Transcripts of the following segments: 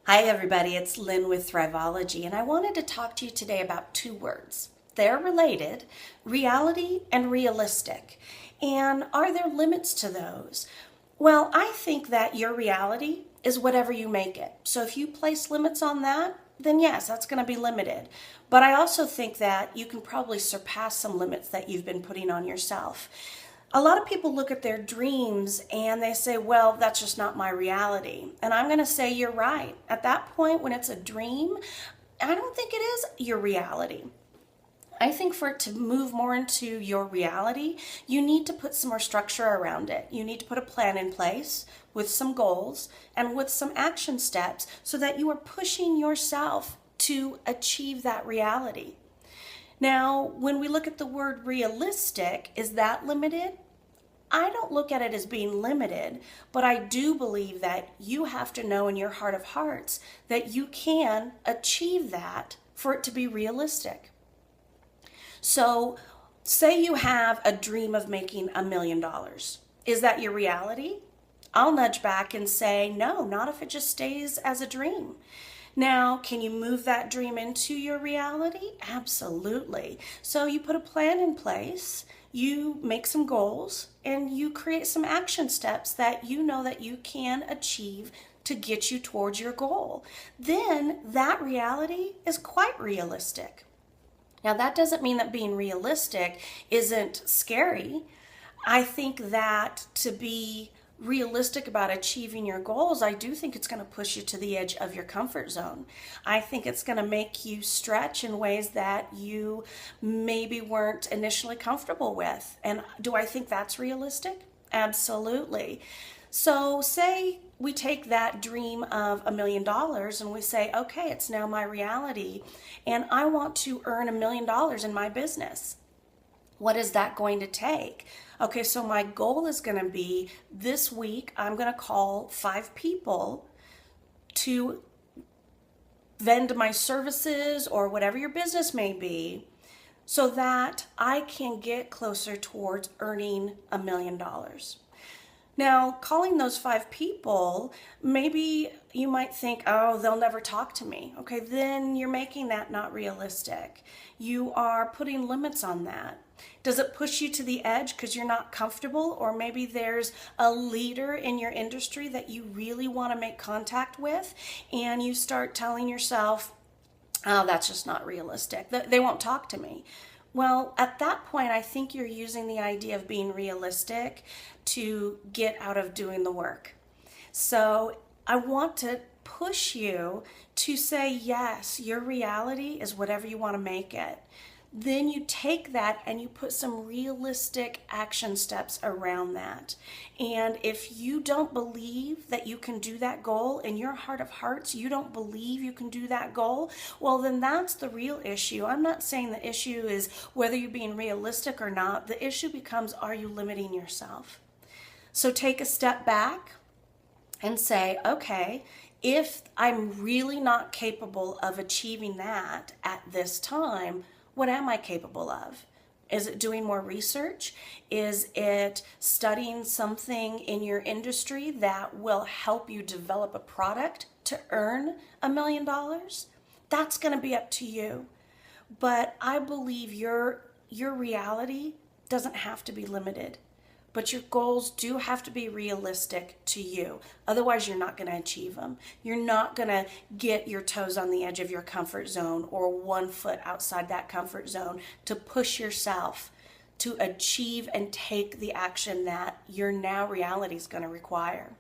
Hi everybody, it's Lynn with Thriveology, and I wanted to talk to you today about two words. They're related, reality and realistic. And are there limits to those? Well, I think that your reality is whatever you make it. So if you place limits on that, then yes, that's going to be limited. But I also think that you can probably surpass some limits that you've been putting on yourself. A lot of people look at their dreams and they say, well, that's just not my reality. And I'm going to say you're right. At that point, when it's a dream, I don't think it is your reality. I think for it to move more into your reality, you need to put some more structure around it. You need to put a plan in place with some goals and with some action steps so that you are pushing yourself to achieve that reality. Now, when we look at the word realistic, is that limited? I don't look at it as being limited, but I do believe that you have to know in your heart of hearts that you can achieve that for it to be realistic. So, say you have a dream of making $1 million. Is that your reality? I'll nudge back and say, no, not if it just stays as a dream. Now, can you move that dream into your reality? Absolutely. So you put a plan in place, you make some goals, and you create some action steps that you know that you can achieve to get you towards your goal. Then that reality is quite realistic. Now, that doesn't mean that being realistic isn't scary. I think that to be realistic about achieving your goals, I do think it's going to push you to the edge of your comfort zone. I think it's going to make you stretch in ways that you maybe weren't initially comfortable with. And do I think that's realistic? Absolutely. So say we take that dream of $1 million and we say, okay, it's now my reality and I want to earn $1 million in my business. What is that going to take? Okay, so my goal is going to be this week, I'm going to call 5 people to vend my services or whatever your business may be so that I can get closer towards earning $1 million. Now, calling those 5 people, maybe you might think, oh, they'll never talk to me. Okay, then you're making that not realistic. You are putting limits on that. Does it push you to the edge because you're not comfortable? Or maybe there's a leader in your industry that you really want to make contact with, and you start telling yourself, oh, that's just not realistic. They won't talk to me. Well, at that point, I think you're using the idea of being realistic to get out of doing the work. So I want to push you to say, yes, your reality is whatever you want to make it. Then you take that and you put some realistic action steps around that. And if you don't believe that you can do that goal in your heart of hearts, you don't believe you can do that goal, well, then that's the real issue. I'm not saying the issue is whether you're being realistic or not. The issue becomes, are you limiting yourself? So take a step back and say, okay, if I'm really not capable of achieving that at this time, what am I capable of? Is it doing more research? Is it studying something in your industry that will help you develop a product to earn $1 million? That's going to be up to you. But I believe your reality doesn't have to be limited. But your goals do have to be realistic to you. Otherwise, you're not going to achieve them. You're not going to get your toes on the edge of your comfort zone or 1 foot outside that comfort zone to push yourself to achieve and take the action that your now reality is going to require.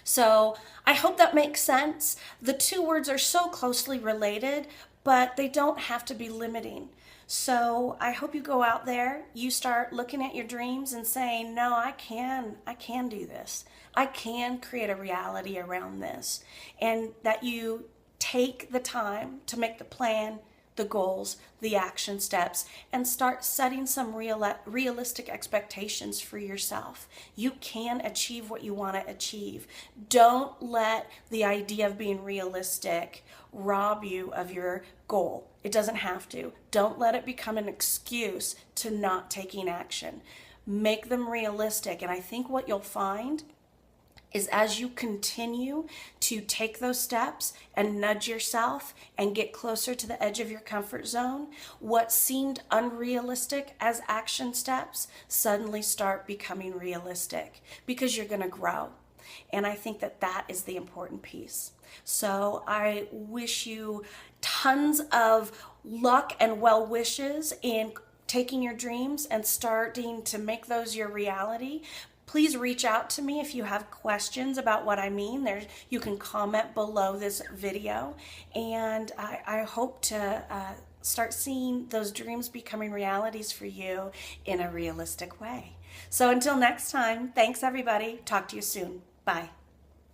So I hope that makes sense. The two words are so closely related, but they don't have to be limiting. So I hope you go out there, you start looking at your dreams and saying, no, I can do this. I can create a reality around this. And that you take the time to make the plan, the goals, the action steps, and start setting some realistic expectations for yourself. You can achieve what you want to achieve. Don't let the idea of being realistic rob you of your goal. It doesn't have to. Don't let it become an excuse to not taking action. Make them realistic. And I think what you'll find is as you continue to take those steps and nudge yourself and get closer to the edge of your comfort zone, what seemed unrealistic as action steps suddenly start becoming realistic because you're going to grow. And I think that that is the important piece. So I wish you tons of luck and well wishes in taking your dreams and starting to make those your reality. Please reach out to me if you have questions about what I mean. You can comment below this video, and I hope to start seeing those dreams becoming realities for you in a realistic way. So until next time, thanks everybody. Talk to you soon. Bye.